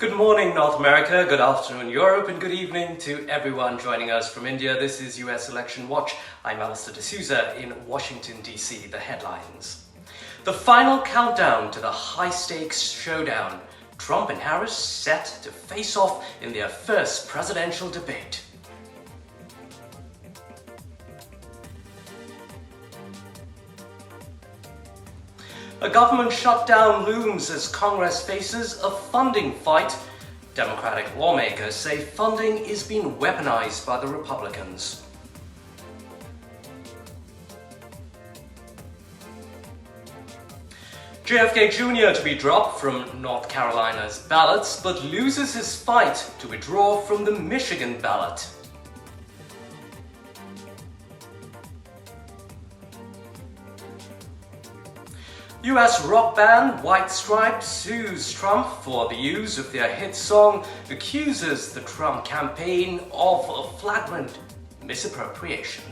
Good morning, North America, good afternoon, Europe, and good evening to everyone joining us from India. This is US Election Watch. I'm Allister in Washington, D.C. The headlines. The final countdown to the high-stakes showdown. Trump and Harris set to face off in their first presidential debate. A government shutdown looms as Congress faces a funding fight. Democratic lawmakers say funding is being weaponized by the Republicans. RFK Jr. to be dropped from North Carolina's ballots, but loses his fight to withdraw from the Michigan ballot. US rock band White Stripes sues Trump for the use of their hit song, accuses the Trump campaign of a flagrant misappropriation.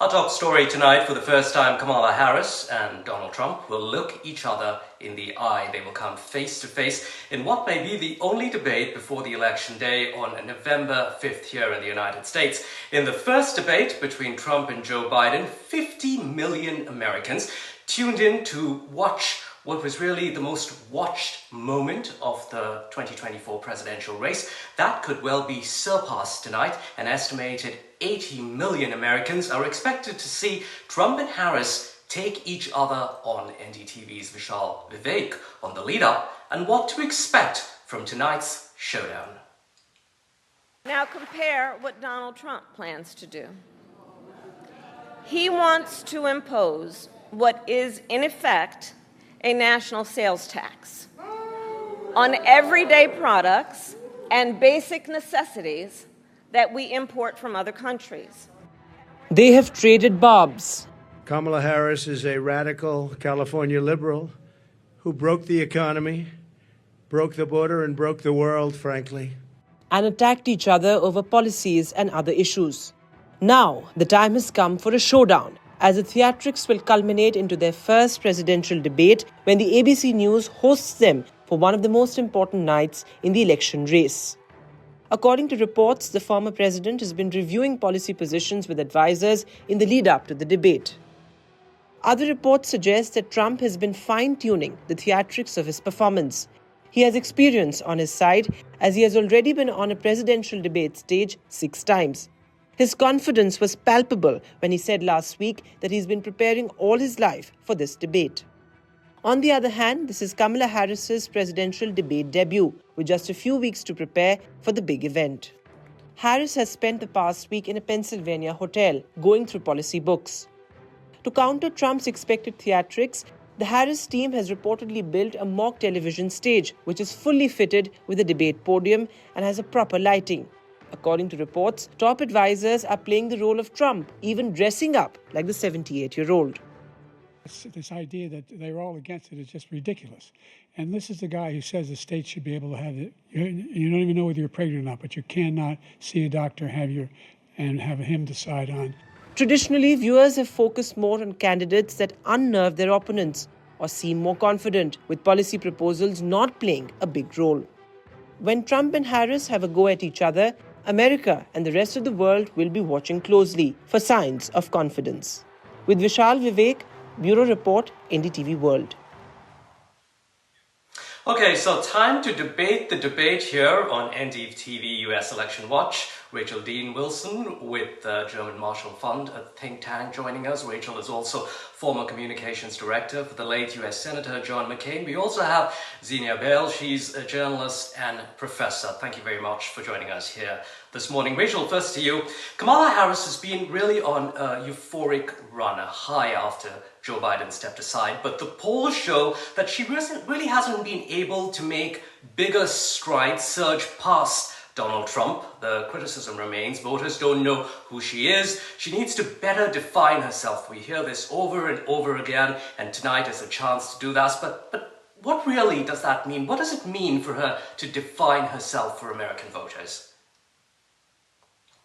Our top story tonight, for the first time, Kamala Harris and Donald Trump will look each other in the eye. They will come face to face in what may be the only debate before the election day on November 5th here in the United States. In the first debate between Trump and Joe Biden, 50 million Americans tuned in to watch what was really the most watched moment of the 2024 presidential race. That could well be surpassed tonight. An estimated 80 million Americans are expected to see Trump and Harris take each other on. NDTV's Vishal Vivek on the lead-up and what to expect from tonight's showdown. Now compare what Donald Trump plans to do. He wants to impose what is, in effect, a national sales tax on everyday products and basic necessities that we import from other countries. They have traded barbs. Kamala Harris is a radical California liberal who broke the economy, broke the border, and broke the world, frankly. And attacked each other over policies and other issues. Now, the time has come for a showdown, as the theatrics will culminate into their first presidential debate when the ABC News hosts them for one of the most important nights in the election race. According to reports, the former president has been reviewing policy positions with advisors in the lead-up to the debate. Other reports suggest that Trump has been fine-tuning the theatrics of his performance. He has experience on his side, as he has already been on a presidential debate stage 6 times. His confidence was palpable when he said last week that he's been preparing all his life for this debate. On the other hand, this is Kamala Harris's presidential debate debut, with just a few weeks to prepare for the big event. Harris has spent the past week in a Pennsylvania hotel, going through policy books. To counter Trump's expected theatrics, the Harris team has reportedly built a mock television stage, which is fully fitted with a debate podium and has a proper lighting. According to reports, top advisors are playing the role of Trump, even dressing up like the 78-year-old. This idea that they're all against it is just ridiculous. And this is the guy who says the state should be able to have it. You don't even know whether you're pregnant or not, but you cannot see a doctor and have him decide on. Traditionally, viewers have focused more on candidates that unnerve their opponents or seem more confident, with policy proposals not playing a big role. When Trump and Harris have a go at each other, America and the rest of the world will be watching closely for signs of confidence. With Vishal Vivek, Bureau Report, NDTV World. Okay, so time to debate the debate here on NDTV US Election Watch. Rachel Dean Wilson with the German Marshall Fund, a think tank, joining us. Rachel is also former communications director for the late US Senator John McCain. We also have Zena. She's a journalist and professor. Thank you very much for joining us here this morning. Rachel, first to you. Kamala Harris has been really on a euphoric run, a high after Joe Biden stepped aside, but the polls show that she really hasn't been able to make bigger strides, surge past Donald Trump. The criticism remains. Voters don't know who she is. She needs to better define herself. We hear this over and over again, and tonight is a chance to do that. But what really does that mean? What does it mean for her to define herself for American voters?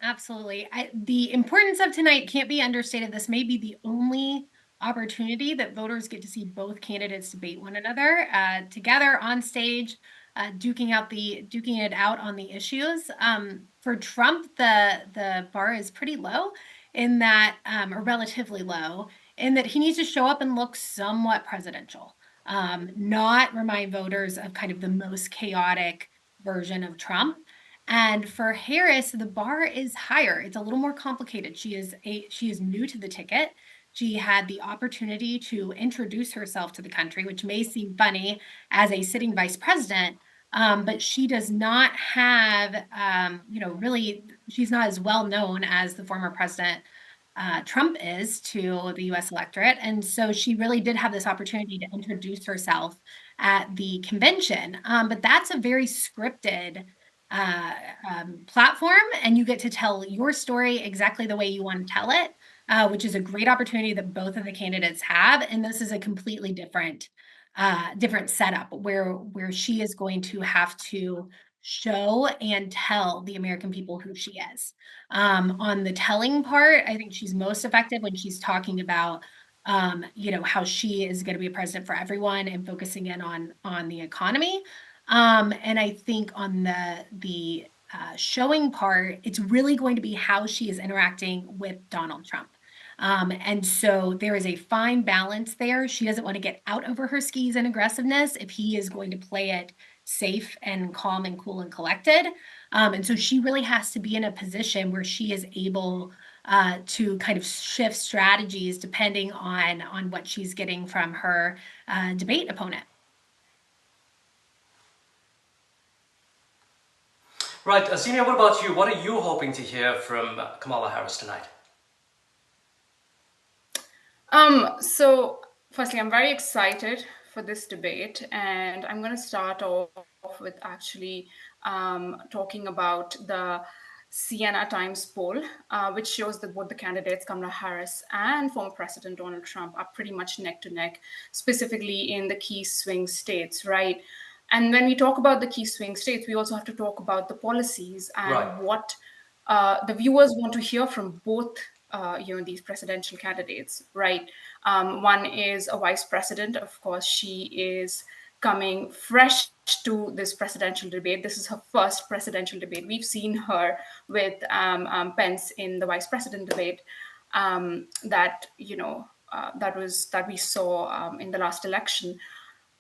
Absolutely. The importance of tonight can't be understated. This may be the only opportunity that voters get to see both candidates debate one another together on stage, duking it out on the issues. For Trump, the bar is pretty low in that, or relatively low, in that he needs to show up and look somewhat presidential, not remind voters of kind of the most chaotic version of Trump. And for Harris, the bar is higher. It's a little more complicated. She is new to the ticket. She had the opportunity to introduce herself to the country, which may seem funny as a sitting vice president, but she does not have, really, she's not as well known as the former president Trump is to the US electorate. And so she really did have this opportunity to introduce herself at the convention. But that's a very scripted platform, and you get to tell your story exactly the way you want to tell it, which is a great opportunity that both of the candidates have. And this is a completely different setup where she is going to have to show and tell the American people who she is. On the telling part, I think she's most effective when she's talking about how she is going to be a president for everyone and focusing in on the economy. And I think on the showing part, it's really going to be how she is interacting with Donald Trump. And so there is a fine balance there. She doesn't want to get out over her skis and aggressiveness if he is going to play it safe and calm and cool and collected. And so she really has to be in a position where she is able to kind of shift strategies depending on what she's getting from her debate opponent. Right, Senia, what about you? What are you hoping to hear from Kamala Harris tonight? So firstly, I'm very excited for this debate, and I'm going to start off with actually talking about the Siena Times poll, which shows that both the candidates, Kamala Harris and former President Donald Trump, are pretty much neck to neck, specifically in the key swing states, right? And when we talk about the key swing states, we also have to talk about the policies and what the viewers want to hear from both these presidential candidates, right? One is a vice president. Of course, she is coming fresh to this presidential debate. This is her first presidential debate. We've seen her with Pence in the vice president debate that we saw in the last election.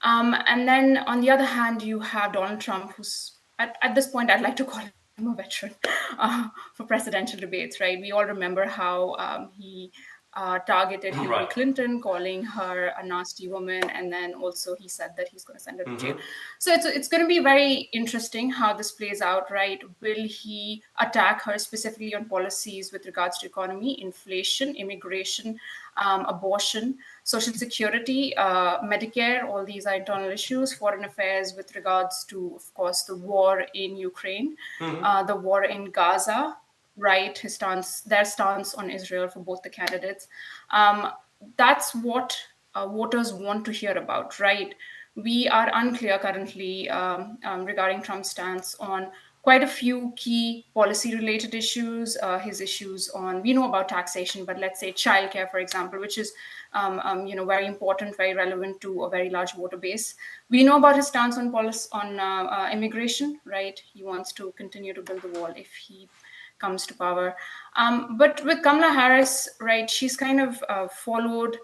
And then on the other hand, you have Donald Trump, who's at this point, I'd like to call him a veteran for presidential debates, right? We all remember how he targeted Hillary Clinton, calling her a nasty woman, and then also he said that he's going to send her to jail. So it's going to be very interesting how this plays out, right? Will he attack her specifically on policies with regards to economy, inflation, immigration, abortion, social security, Medicare? All these are internal issues. Foreign affairs with regards to, of course, the war in Ukraine, the war in Gaza, right? Their stance on Israel for both the candidates. That's what voters want to hear about, right? We are unclear currently regarding Trump's stance on quite a few key policy-related issues. His issues on, we know about taxation, but let's say childcare, for example, which is very important, very relevant to a very large voter base. We know about his stance on immigration, right? He wants to continue to build the wall if he comes to power. But with Kamala Harris, right, she's kind of followed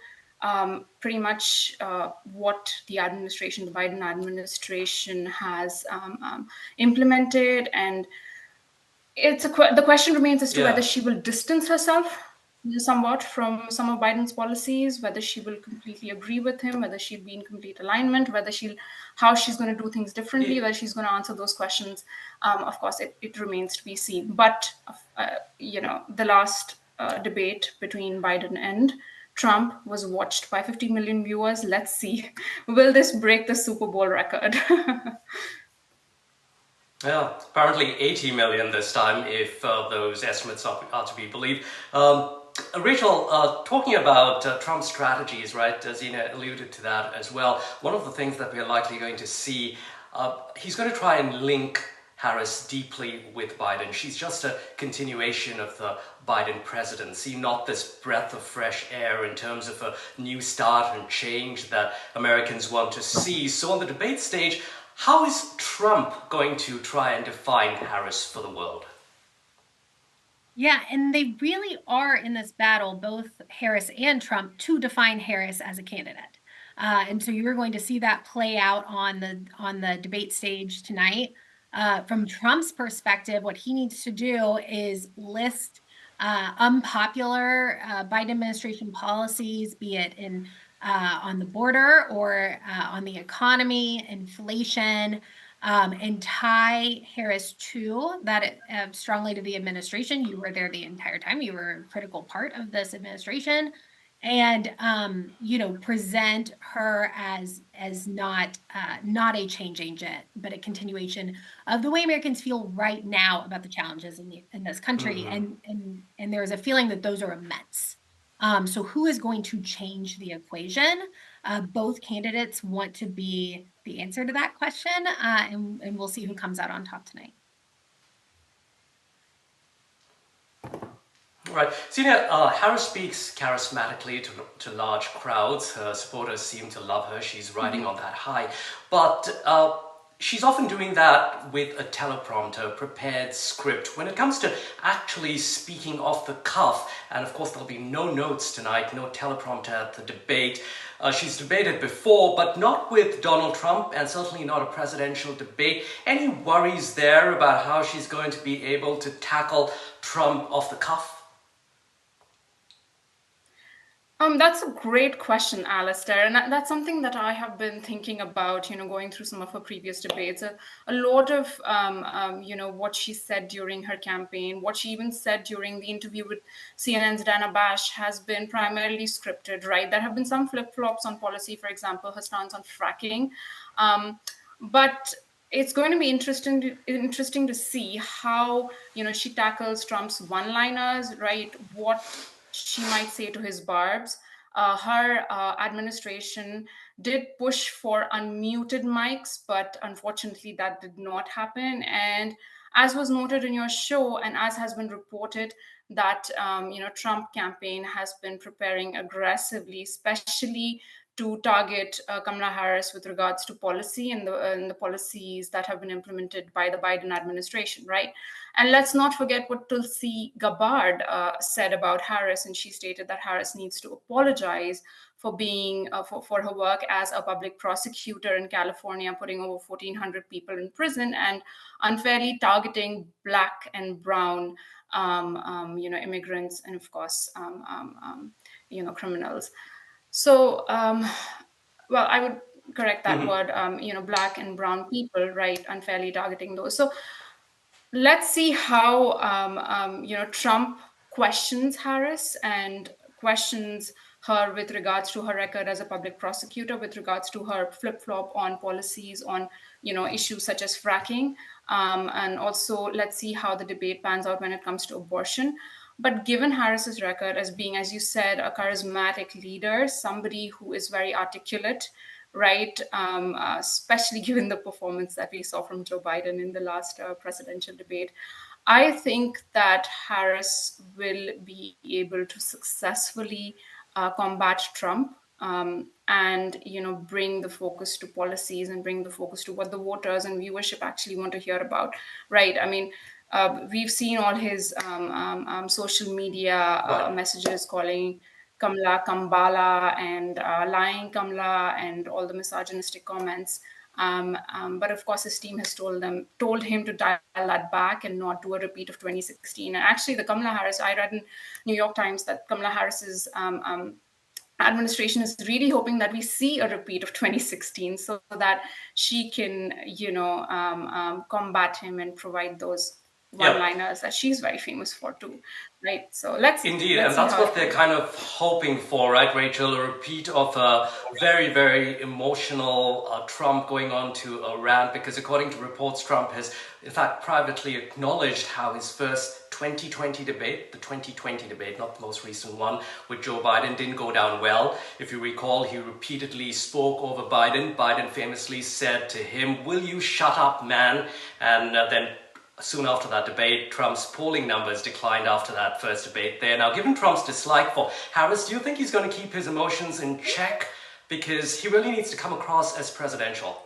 pretty much what the Biden administration has implemented. And the question remains as to whether she will distance herself somewhat from some of Biden's policies, whether she will completely agree with him, whether she'll be in complete alignment, how she's going to do things differently, whether she's going to answer those questions. Of course, it remains to be seen. But, the last debate between Biden and Trump was watched by 50 million viewers. Let's see, will this break the Super Bowl record? Well, apparently 80 million this time, if those estimates are to be believed. Rachel, talking about Trump's strategies, right? Zena alluded to that as well. One of the things that we're likely going to see, he's going to try and link Harris deeply with Biden. She's just a continuation of the Biden presidency, not this breath of fresh air in terms of a new start and change that Americans want to see. So on the debate stage, how is Trump going to try and define Harris for the world? Yeah, and they really are in this battle, both Harris and Trump, to define Harris as a candidate. And so you're going to see that play out on the debate stage tonight. From Trump's perspective, what he needs to do is list unpopular Biden administration policies, be it in on the border or on the economy, inflation, and tie Harris to that strongly to the administration. You were there the entire time. You were a critical part of this administration. And present her as not a change agent, but a continuation of the way Americans feel right now about the challenges in this country, mm-hmm. and there is a feeling that those are immense. So who is going to change the equation? Both candidates want to be the answer to that question, and we'll see who comes out on top tonight. Right. Senia, Harris speaks charismatically to large crowds. Her supporters seem to love her. She's riding mm-hmm. on that high. But she's often doing that with a teleprompter, prepared script. When it comes to actually speaking off the cuff, and of course there'll be no notes tonight, no teleprompter at the debate. She's debated before, but not with Donald Trump, and certainly not a presidential debate. Any worries there about how she's going to be able to tackle Trump off the cuff? That's a great question, Allister, and that's something that I have been thinking about, going through some of her previous debates. A lot of, what she said during her campaign, what she even said during the interview with CNN's Dana Bash has been primarily scripted, right? There have been some flip-flops on policy, for example, her stance on fracking, but it's going to be interesting to see how, she tackles Trump's one-liners, right? What she might say to his barbs. Her administration did push for unmuted mics, but unfortunately that did not happen. And as was noted in your show, and as has been reported, that Trump campaign has been preparing aggressively, especially to target Kamala Harris with regards to policy and the policies that have been implemented by the Biden administration, right? And let's not forget what Tulsi Gabbard said about Harris, and she stated that Harris needs to apologize for being for her work as a public prosecutor in California, putting over 1,400 people in prison and unfairly targeting Black and brown, immigrants and of course, criminals. So, well, I would correct that mm-hmm. word, Black and brown people, right, unfairly targeting those. So let's see how, Trump questions Harris and questions her with regards to her record as a public prosecutor, with regards to her flip-flop on policies on, issues such as fracking. And also, let's see how the debate pans out when it comes to abortion. But given Harris's record as being, as you said, a charismatic leader, somebody who is very articulate, right, especially given the performance that we saw from Joe Biden in the last presidential debate, I think that Harris will be able to successfully combat Trump and, bring the focus to policies and bring the focus to what the voters and viewership actually want to hear about, right? I mean, we've seen all his social media messages calling Kamala Kambala and lying Kamala and all the misogynistic comments. But of course, his team has told him to dial that back and not do a repeat of 2016. And actually, the Kamala Harris, I read in New York Times that Kamala Harris's administration is really hoping that we see a repeat of 2016 so that she can, combat him and provide those one-liners that she's very famous for too, right? So let's indeed, and that's what they're kind of hoping for, right, Rachel? A repeat of a very, very emotional Trump going on to a rant, because according to reports, Trump has in fact privately acknowledged how his first 2020 debate, the 2020 debate, not the most recent one, with Joe Biden didn't go down well. If you recall, he repeatedly spoke over Biden. Biden famously said to him, "Will you shut up, man?" And then soon after that debate, Trump's polling numbers declined after that first debate there. Now, given Trump's dislike for Harris, do you think he's going to keep his emotions in check? Because he really needs to come across as presidential.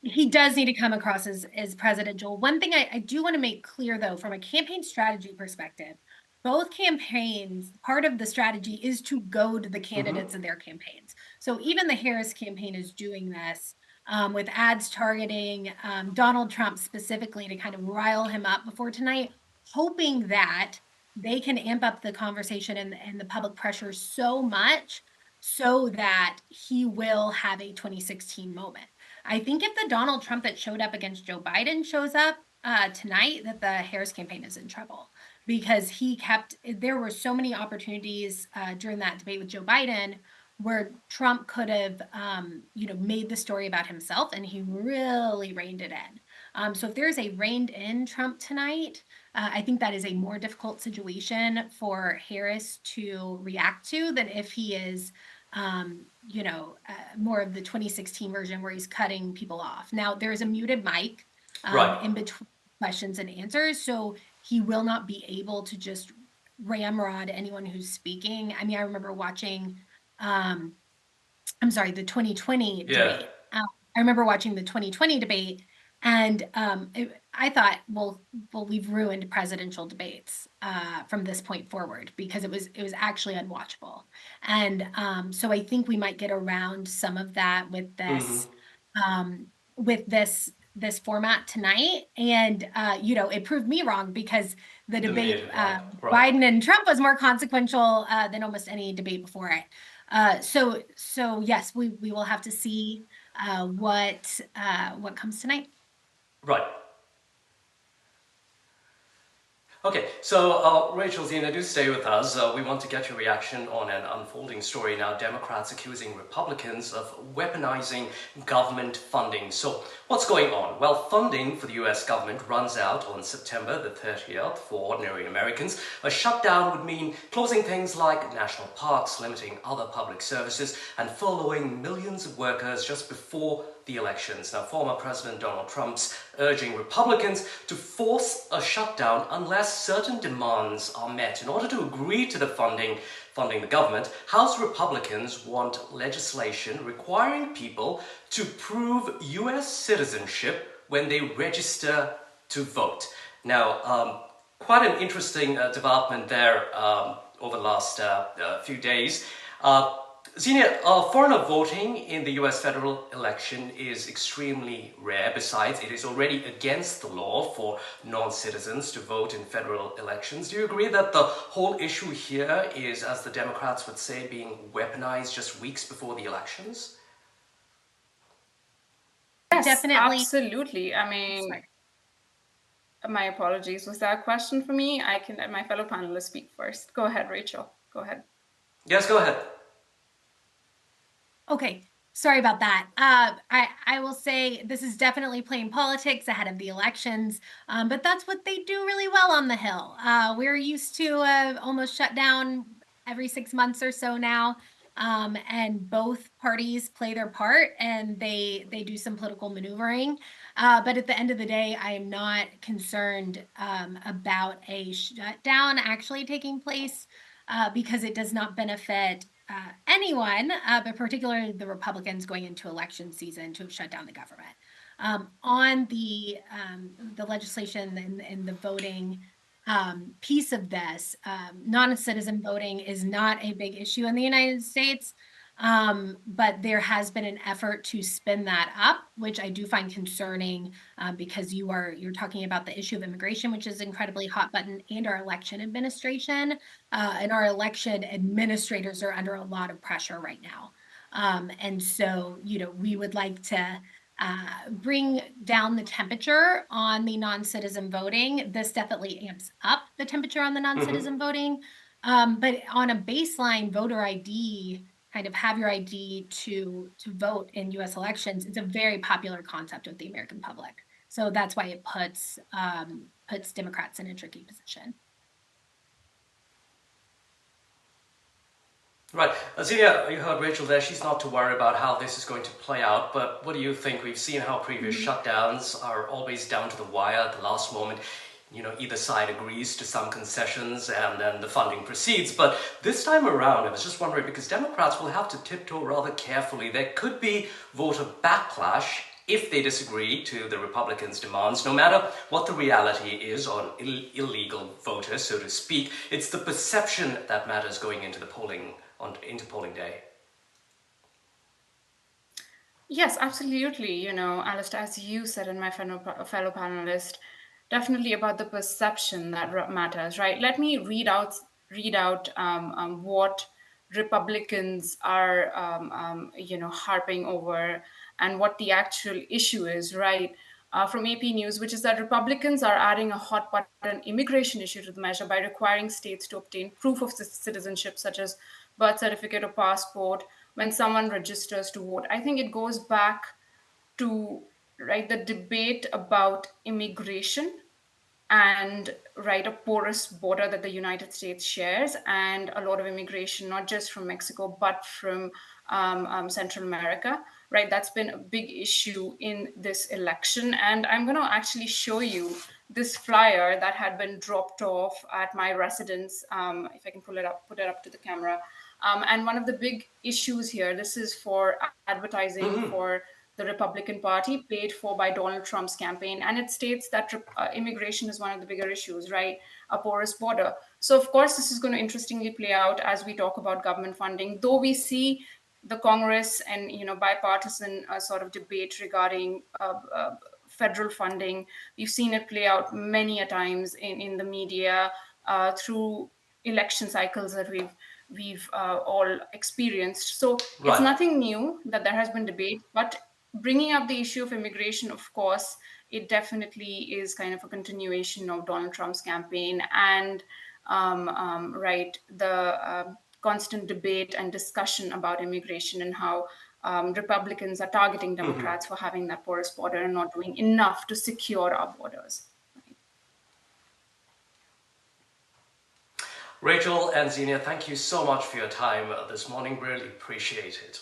He does need to come across as presidential. One thing I do want to make clear, though, from a campaign strategy perspective, both campaigns, part of the strategy is to goad the candidates in their campaigns. So even the Harris campaign is doing this with ads targeting Donald Trump specifically to kind of rile him up before tonight, hoping that they can amp up the conversation and the public pressure so much so that he will have a 2016 moment. I think if the Donald Trump that showed up against Joe Biden shows up tonight, that the Harris campaign is in trouble, because there were so many opportunities during that debate with Joe Biden where Trump could have, made the story about himself, and he really reined it in. So if there's a reined in Trump tonight, I think that is a more difficult situation for Harris to react to than if he is more of the 2016 version where he's cutting people off. Now, there's a muted mic in between questions and answers, so he will not be able to just ramrod anyone who's speaking. I mean, I remember watching, the 2020 debate. I remember watching the 2020 debate, and I thought, well, we've ruined presidential debates from this point forward, because it was actually unwatchable. And so I think we might get around some of that with this this format tonight. And it proved me wrong, because the debate Biden and Trump was more consequential than almost any debate before it. So yes, we will have to see what comes tonight. Right. Okay, so Rachel, Zena, do stay with us. We want to get your reaction on an unfolding story now. Democrats accusing Republicans of weaponizing government funding. So what's going on? Well, funding for the US government runs out on September the 30th for ordinary Americans. A shutdown would mean closing things like national parks, limiting other public services, and furloughing millions of workers just before the elections. Now, former President Donald Trump's urging Republicans to force a shutdown unless certain demands are met. In order to agree to the funding the government, House Republicans want legislation requiring people to prove U.S. citizenship when they register to vote. Now, quite an interesting development there over the last few days. Senia, foreigner voting in the US federal election is extremely rare. Besides, it is already against the law for non-citizens to vote in federal elections. Do you agree that the whole issue here is, as the Democrats would say, being weaponized just weeks before the elections? Yes, Definitely. Absolutely. I mean, my apologies. Was that a question for me? I can let my fellow panelists speak first. Go ahead, Rachel. Go ahead. Yes, go ahead. Okay, sorry about that. I will say this is definitely playing politics ahead of the elections, but that's what they do really well on the Hill. We're used to almost shut down every 6 months or so now, and both parties play their part, and they do some political maneuvering. But at the end of the day, I am not concerned about a shutdown actually taking place because it does not benefit anyone, but particularly the Republicans going into election season to have shut down the government. On the legislation and the voting piece of this, non-citizen voting is not a big issue in the United States, but there has been an effort to spin that up, which I do find concerning because you're talking about the issue of immigration, which is incredibly hot button, and our election administration, and our election administrators are under a lot of pressure right now. And so, we would like to bring down the temperature on the non-citizen voting. This definitely amps up the temperature on the non-citizen voting. But on a baseline voter ID, kind of have your ID to vote in US elections, it's a very popular concept with the American public. So that's why it puts Democrats in a tricky position. Right. Zena, you heard Rachel there. She's not to worry about how this is going to play out, but what do you think? We've seen how previous shutdowns are always down to the wire at the last moment. You know, either side agrees to some concessions and then the funding proceeds. But this time around, I was just wondering, because Democrats will have to tiptoe rather carefully. There could be voter backlash if they disagree to the Republicans' demands, no matter what the reality is on illegal voters, so to speak. It's the perception that matters going into the polling day. Yes, absolutely. You know, Allister, as you said, and my fellow panelist, definitely about the perception that matters, right? Let me read out what Republicans are, harping over and what the actual issue is, right? From AP News, which is that Republicans are adding a hot button immigration issue to the measure by requiring states to obtain proof of citizenship, such as birth certificate or passport, when someone registers to vote. I think it goes back to the debate about immigration and a porous border that the United States shares, and a lot of immigration, not just from Mexico, but from Central America, right? That's been a big issue in this election. And I'm going to actually show you this flyer that had been dropped off at my residence, if I can put it up to the camera. And one of the big issues here, this is for advertising for the Republican Party, paid for by Donald Trump's campaign. And it states that immigration is one of the bigger issues, right? A porous border. So, of course, this is going to interestingly play out as we talk about government funding, though we see the Congress and, bipartisan sort of debate regarding federal funding. We've seen it play out many a times in the media through election cycles that we've all experienced. So It's nothing new that there has been debate, but bringing up the issue of immigration, of course, it definitely is kind of a continuation of Donald Trump's campaign and the constant debate and discussion about immigration and how Republicans are targeting Democrats for having that porous border and not doing enough to secure our borders. Rachel and Zena, thank you so much for your time this morning. Really appreciate it.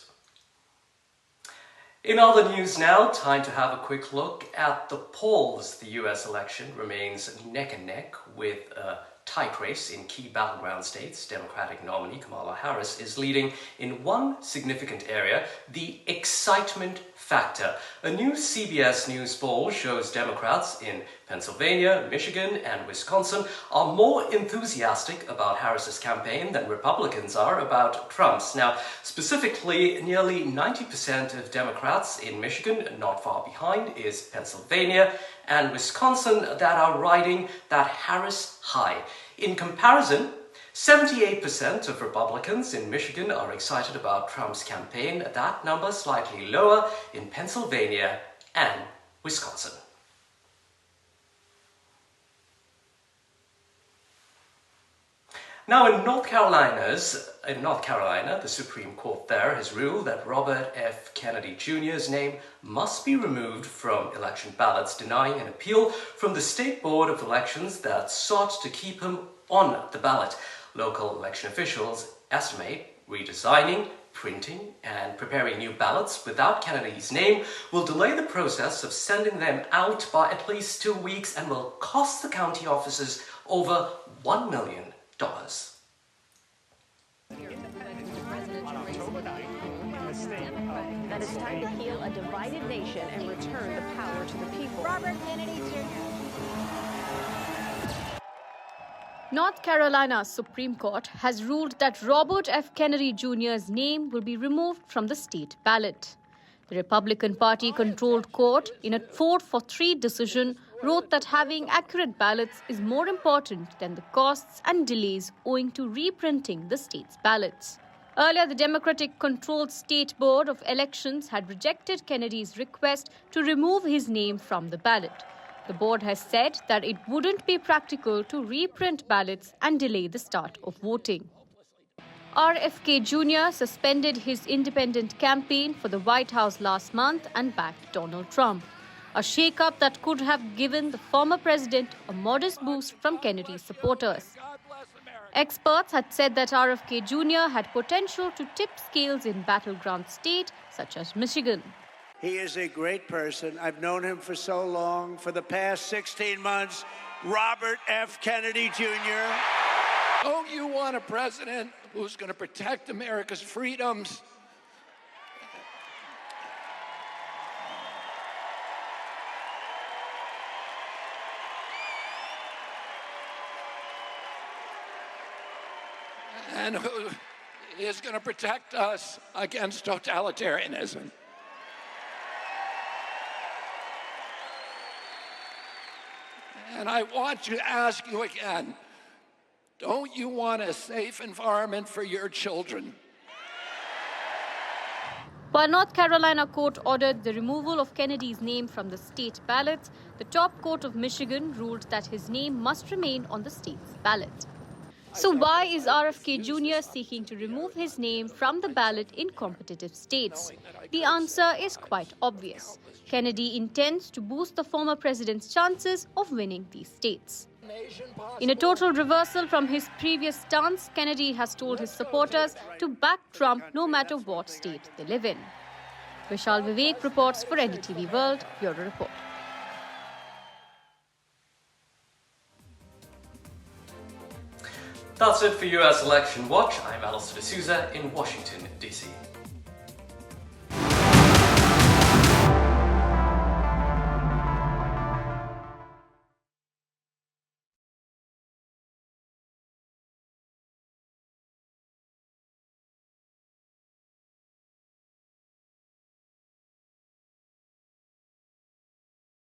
In other news now, time to have a quick look at the polls. The US election remains neck and neck with a tight race in key battleground states. Democratic nominee Kamala Harris is leading in one significant area, the excitement factor. A new CBS News poll shows Democrats in Pennsylvania, Michigan, and Wisconsin are more enthusiastic about Harris's campaign than Republicans are about Trump's. Now, specifically, nearly 90% of Democrats in Michigan, not far behind, is Pennsylvania, and Wisconsin that are riding that Harris high. In comparison, 78% of Republicans in Michigan are excited about Trump's campaign. That number slightly lower in Pennsylvania and Wisconsin. Now, in North Carolina, the Supreme Court there has ruled that Robert F. Kennedy Jr.'s name must be removed from election ballots, denying an appeal from the State Board of Elections that sought to keep him on the ballot. Local election officials estimate redesigning, printing, and preparing new ballots without Kennedy's name will delay the process of sending them out by at least 2 weeks and will cost the county offices over $1 million. That it's time to heal a divided nation and return the power to the people. Robert Kennedy Jr. North Carolina's Supreme Court has ruled that Robert F. Kennedy Jr.'s name will be removed from the state ballot. The Republican Party-controlled court, in a 4-3 decision, wrote that having accurate ballots is more important than the costs and delays owing to reprinting the state's ballots. Earlier, the Democratic-controlled State Board of Elections had rejected Kennedy's request to remove his name from the ballot. The board has said that it wouldn't be practical to reprint ballots and delay the start of voting. RFK Jr. suspended his independent campaign for the White House last month and backed Donald Trump. a shake-up that could have given the former president a modest boost from Kennedy's supporters. Experts had said that RFK Jr. had potential to tip scales in battleground states such as Michigan. He is a great person. I've known him for so long. For the past 16 months, Robert F. Kennedy Jr. Don't you want a president who's going to protect America's freedoms? And who is going to protect us against totalitarianism? And I want to ask you again, don't you want a safe environment for your children? While North Carolina court ordered the removal of Kennedy's name from the state ballots, the top court of Michigan ruled that his name must remain on the state's ballot. So why is RFK Jr. seeking to remove his name from the ballot in competitive states? The answer is quite obvious. Kennedy intends to boost the former president's chances of winning these states. In a total reversal from his previous stance, Kennedy has told his supporters to back Trump no matter what state they live in. Vishal Vivek reports for NDTV World, Bureau Report. That's it for US Election Watch. I'm Allister in Washington, D.C.